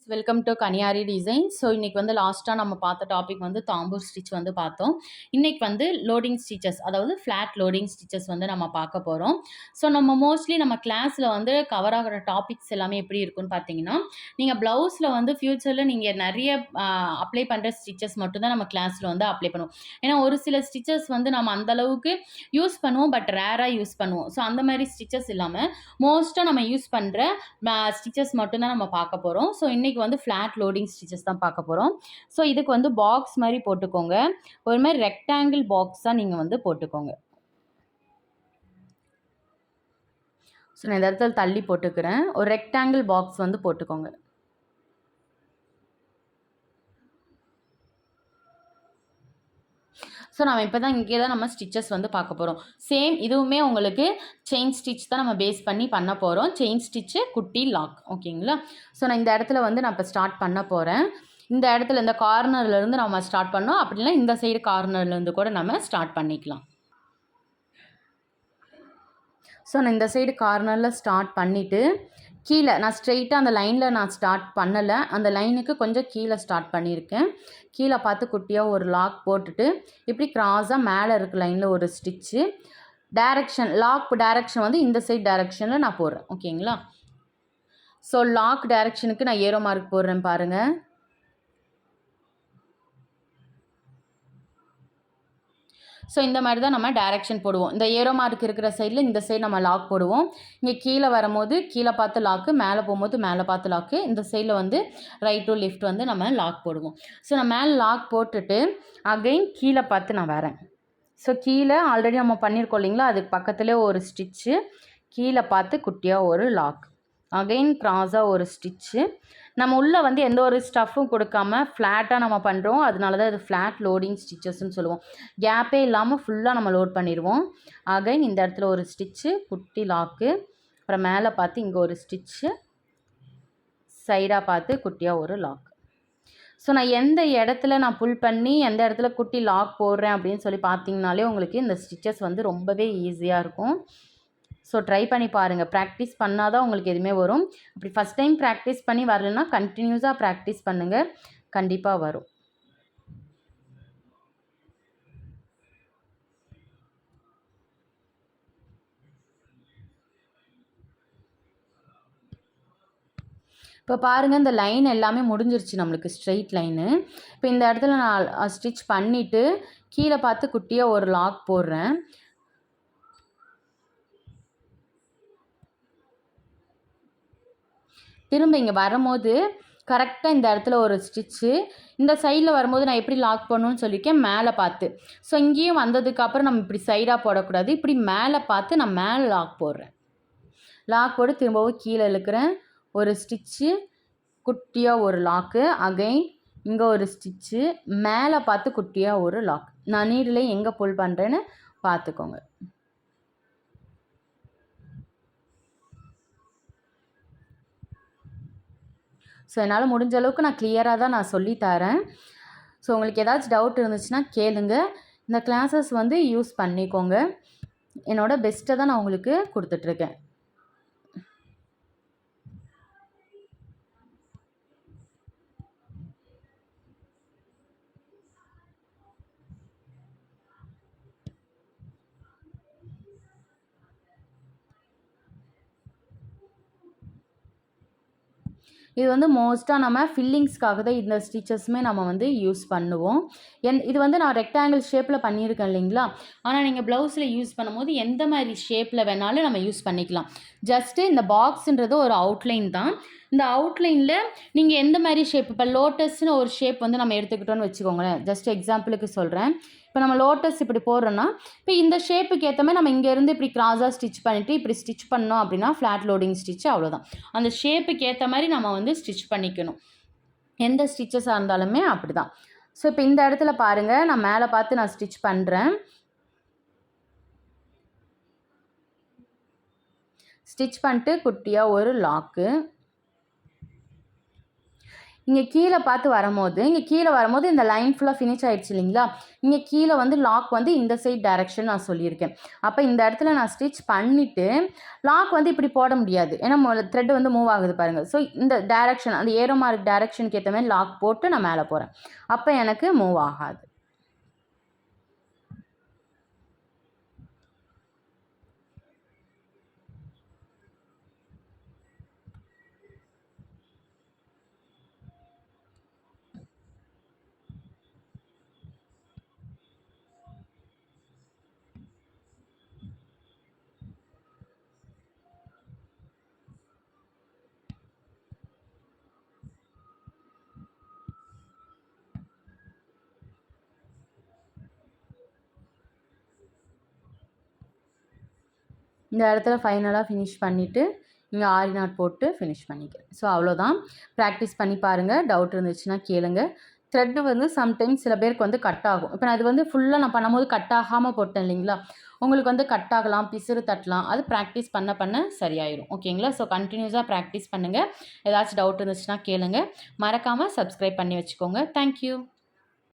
Welcome to Kaniyari design. So இன்றைக்கி வந்து லாஸ்ட்டாக நம்ம பார்த்த டாபிக் வந்து தாம்பூர் ஸ்டிச் வந்து பார்த்தோம். இன்றைக்கி வந்து லோடிங் ஸ்டிச்சஸ், அதாவது ஃப்ளாட் லோடிங் ஸ்டிச்சஸ் வந்து நம்ம பார்க்க போகிறோம். ஸோ நம்ம மோஸ்ட்லி நம்ம கிளாஸில் வந்து கவர் ஆகிற டாபிக்ஸ் எல்லாமே எப்படி இருக்குன்னு பார்த்தீங்கன்னா, நீங்கள் ப்ளவுஸில் வந்து ஃப்யூச்சரில் நீங்கள் நிறைய அப்ளை பண்ணுற ஸ்டிச்சஸ் மட்டும்தான் நம்ம கிளாஸில் வந்து அப்ளை பண்ணுவோம். ஏன்னா ஒரு சில ஸ்டிச்சஸ் வந்து நம்ம அந்தளவுக்கு யூஸ் பண்ணுவோம், பட் ரேராக யூஸ் பண்ணுவோம். ஸோ அந்த மாதிரி ஸ்டிச்சஸ் இல்லாமல் மோஸ்ட்டாக நம்ம யூஸ் பண்ணுற ஸ்டிச்சஸ் மட்டும்தான் நம்ம பார்க்க போகிறோம். ஸோ இன்றைக்கி வந்து ஃப்ளாட் லோடிங் ஸ்டிச்சஸ் தான் பார்க்க போகிறோம். ஸோ இதுக்கு வந்து பாக்ஸ் மாதிரி போட்டுக்கோங்க. ஒரு மாதிரி ரெக்டாங்கிள் பாக்ஸ் தான் நீங்கள் வந்து போட்டுக்கோங்க. ஸோ நான் இந்த இடத்துல தள்ளி போட்டுக்கிறேன். ஒரு ரெக்டாங்கிள் பாக்ஸ் வந்து போட்டுக்கோங்க. ஸோ நம்ம இப்போ தான் இங்கே தான் நம்ம ஸ்டிச்சஸ் வந்து பார்க்க போகிறோம். சேம் இதுவுமே உங்களுக்கு செயின் ஸ்டிச் தான் நம்ம பேஸ் பண்ணி பண்ண போகிறோம். செயின் ஸ்டிச்சு, குட்டி லாக், ஓகேங்களா? ஸோ நான் இந்த இடத்துல வந்து நான் இப்போ ஸ்டார்ட் பண்ண போகிறேன். இந்த இடத்துல இந்த கார்னர்லேருந்து நம்ம ஸ்டார்ட் பண்ணோம். அப்படின்னா இந்த சைடு கார்னர்லேருந்து கூட நம்ம ஸ்டார்ட் பண்ணிக்கலாம். ஸோ நான் இந்த சைடு கார்னரில் ஸ்டார்ட் பண்ணிவிட்டு கீழே நான் ஸ்ட்ரெயிட்டாக அந்த லைனில் நான் ஸ்டார்ட் பண்ணலை. அந்த லைனுக்கு கொஞ்சம் கீழே ஸ்டார்ட் பண்ணியிருக்கேன். கீழே பார்த்து குட்டியாக ஒரு லாக் போட்டுட்டு இப்படி கிராஸாக மேலே இருக்க லைனில் ஒரு ஸ்டிச்சு. லாக் டைரக்ஷன் வந்து இந்த சைட் டைரக்ஷனில் நான் போடுறேன், ஓகேங்களா? ஸோ லாக் டைரக்ஷனுக்கு நான் ஏரோ மார்க் போடுறேன் பாருங்கள். ஸோ இந்த மாதிரி தான் நம்ம டைரக்ஷன் போடுவோம். இந்த ஏரோ மார்க் இருக்கிற சைடில் இந்த சைடு நம்ம லாக் போடுவோம். இங்கே கீழே வரும்போது கீழே பார்த்து லாக்கு, மேலே போகும்போது மேலே பார்த்து லாக்கு, இந்த சைடில் வந்து ரைட் டு லெஃப்ட் வந்து நம்ம லாக் போடுவோம். ஸோ நான் மேலே லாக் போட்டுட்டு அகைன் கீழே பார்த்து நான் வரேன். ஸோ கீழே ஆல்ரெடி நம்ம பண்ணியிருக்கோம் இல்லைங்களா, அதுக்கு பக்கத்துலேயே ஒரு ஸ்டிச்சு, கீழே பார்த்து குட்டியாக ஒரு லாக், அகைன் க்ராஸாக ஒரு ஸ்டிச்சு. நம்ம உள்ளே வந்து எந்த ஒரு ஸ்டஃப்பும் கொடுக்காம ஃப்ளாட்டாக நம்ம பண்ணுறோம். அதனால தான் இது ஃப்ளாட் லோடிங் ஸ்டிச்சஸ்ன்னு சொல்லுவோம். கேப்பே இல்லாமல் ஃபுல்லாக நம்ம லோட் பண்ணிடுவோம். அகைன் இந்த இடத்துல ஒரு ஸ்டிச்சு, குட்டி லாக்கு, அப்புறம் மேலே பார்த்து இங்கே ஒரு ஸ்டிச்சு, சைடாக பார்த்து குட்டியாக ஒரு லாக். ஸோ நான் எந்த இடத்துல நான் புல் பண்ணி எந்த இடத்துல குட்டி லாக் போடுறேன் அப்படின்னு சொல்லி பார்த்தீங்கனாலே உங்களுக்கு இந்த ஸ்டிச்சஸ் வந்து ரொம்பவே ஈஸியாக இருக்கும். ஸோ ட்ரை பண்ணி பாருங்கள். ப்ராக்டிஸ் பண்ணால் தான் உங்களுக்கு எதுவுமே வரும். அப்படி ஃபஸ்ட் டைம் ப்ராக்டிஸ் பண்ணி வரலன்னா கண்டினியூஸாக ப்ராக்டிஸ் பண்ணுங்கள், கண்டிப்பாக வரும். இப்போ பாருங்கள், இந்த லைன் எல்லாமே முடிஞ்சிருச்சு நம்மளுக்கு, ஸ்ட்ரெயிட் லைனு. இப்போ இந்த இடத்துல நான் ஸ்டிச் பண்ணிவிட்டு கீழே பார்த்து குட்டியாக ஒரு லாக் போடுறேன். திரும்ப இங்கே வரும்போது கரெக்டாக இந்த இடத்துல ஒரு ஸ்டிச்சு, இந்த சைடில் வரும்போது நான் எப்படி லாக் பண்ணணும்னு சொல்லியிருக்கேன், மேலே பார்த்து. ஸோ இங்கேயும் வந்ததுக்கப்புறம் நம்ம இப்படி சைடாக போடக்கூடாது, இப்படி மேலே பார்த்து நான் மேலே லாக் போடுறேன். லாக் போட்டு திரும்பவும் கீழே இழுக்கிறேன், ஒரு ஸ்டிச்சு, குட்டியாக ஒரு லாக்கு, அகைன் இங்கே ஒரு ஸ்டிச்சு, மேலே பார்த்து குட்டியாக ஒரு லாக். நான் நீடில் எங்கே புல் பண்ணுறேன்னு பார்த்துக்கோங்க. ஸோ என்னால் முடிஞ்ச அளவுக்கு நான் கிளியராக தான் நான் சொல்லித்தரேன். ஸோ உங்களுக்கு ஏதாச்சும் டவுட் இருந்துச்சுன்னா கேளுங்க. இந்த கிளாஸஸ் வந்து யூஸ் பண்ணிக்கோங்க. என்னோடய பெஸ்ட்டை தான் நான் உங்களுக்கு கொடுத்துட்ருக்கேன். இது வந்து மோஸ்ட்டாக நம்ம ஃபில்லிங்ஸ்க்காக தான் இந்த ஸ்டிச்சஸுமே நம்ம வந்து யூஸ் பண்ணுவோம். இது வந்து நான் ரெக்டாங்கிள் ஷேப்பில் பண்ணியிருக்கேன் இல்லைங்களா, ஆனால் நீங்கள் ப்ளவுஸில் யூஸ் பண்ணும்போது எந்த மாதிரி ஷேப்பில் வேணாலும் நம்ம யூஸ் பண்ணிக்கலாம். ஜஸ்ட்டு இந்த பாக்ஸுன்றது ஒரு அவுட்லைன் தான். இந்த அவுட்லைனில் நீங்கள் எந்த மாதிரி ஷேப், இப்போ லோட்டஸ்னு ஒரு ஷேப் வந்து நம்ம எடுத்துக்கிட்டோன்னு வச்சுக்கோங்களேன், ஜஸ்ட் எக்ஸாம்பிளுக்கு சொல்கிறேன். இப்போ நம்ம லோட்டஸ் இப்படி போடுறோன்னா, இப்போ இந்த ஷேப்புக்கு ஏற்ற மாதிரி நம்ம இங்கேருந்து இப்படி கிராஸாக ஸ்டிச் பண்ணிவிட்டு இப்படி ஸ்டிச் பண்ணோம் அப்படின்னா ஃப்ளாட் லோடிங் ஸ்டிச், அவ்வளோதான். அந்த ஷேப்புக்கு ஏற்ற மாதிரி நம்ம வந்து ஸ்டிச் பண்ணிக்கணும். எந்த ஸ்டிச்சஸாக இருந்தாலுமே அப்படி தான். ஸோ இப்போ இந்த இடத்துல பாருங்கள், நான் மேலே பார்த்து நான் ஸ்டிச் பண்ணுறேன். ஸ்டிச் பண்ணிட்டு குட்டியாக ஒரு லாக்கு. இங்கே கீழே பார்த்து வரும்போது இந்த லைன் ஃபுல்லாக ஃபினிஷ் ஆகிடுச்சு இல்லைங்களா, இங்கே கீழே வந்து லாக் வந்து இந்த சைட் டைரெக்ஷன் நான் சொல்லியிருக்கேன். அப்போ இந்த இடத்துல நான் ஸ்டிச் பண்ணிவிட்டு லாக் வந்து இப்படி போட முடியாது, ஏன்னா த்ரெட் வந்து மூவ் ஆகுது பாருங்கள். ஸோ இந்த டைரெக்ஷன் அந்த ஏரோ மார்க் டைரெக்ஷனுக்கு ஏற்ற மாதிரி லாக் போட்டு நான் மேலே போகிறேன். அப்போ எனக்கு மூவ் ஆகாது. இந்த இடத்துல ஃபைனலாக ஃபினிஷ் பண்ணிவிட்டு இங்கே ஆரி நாட் போட்டு ஃபினிஷ் பண்ணிக்கிறேன். ஸோ அவ்வளோதான். ப்ராக்டிஸ் பண்ணி பாருங்கள். டவுட் இருந்துச்சுன்னா கேளுங்க. த்ரெட்டு வந்து சம்டைம்ஸ் சில பேருக்கு வந்து கட் ஆகும். இப்போ நான் இது வந்து ஃபுல்லாக நான் பண்ணும்போது கட் ஆகாமல் போட்டேன் இல்லைங்களா, உங்களுக்கு வந்து கட் ஆகலாம், பிசுறு தட்டலாம். அது ப்ராக்டிஸ் பண்ண பண்ண சரியாயிடும். ஓகேங்களா? ஸோ கண்டினியூஸாக ப்ராக்டிஸ் பண்ணுங்கள். ஏதாச்சும் டவுட் இருந்துச்சுன்னா கேளுங்க. மறக்காமல் சப்ஸ்கிரைப் பண்ணி வச்சுக்கோங்க. தேங்க்யூ.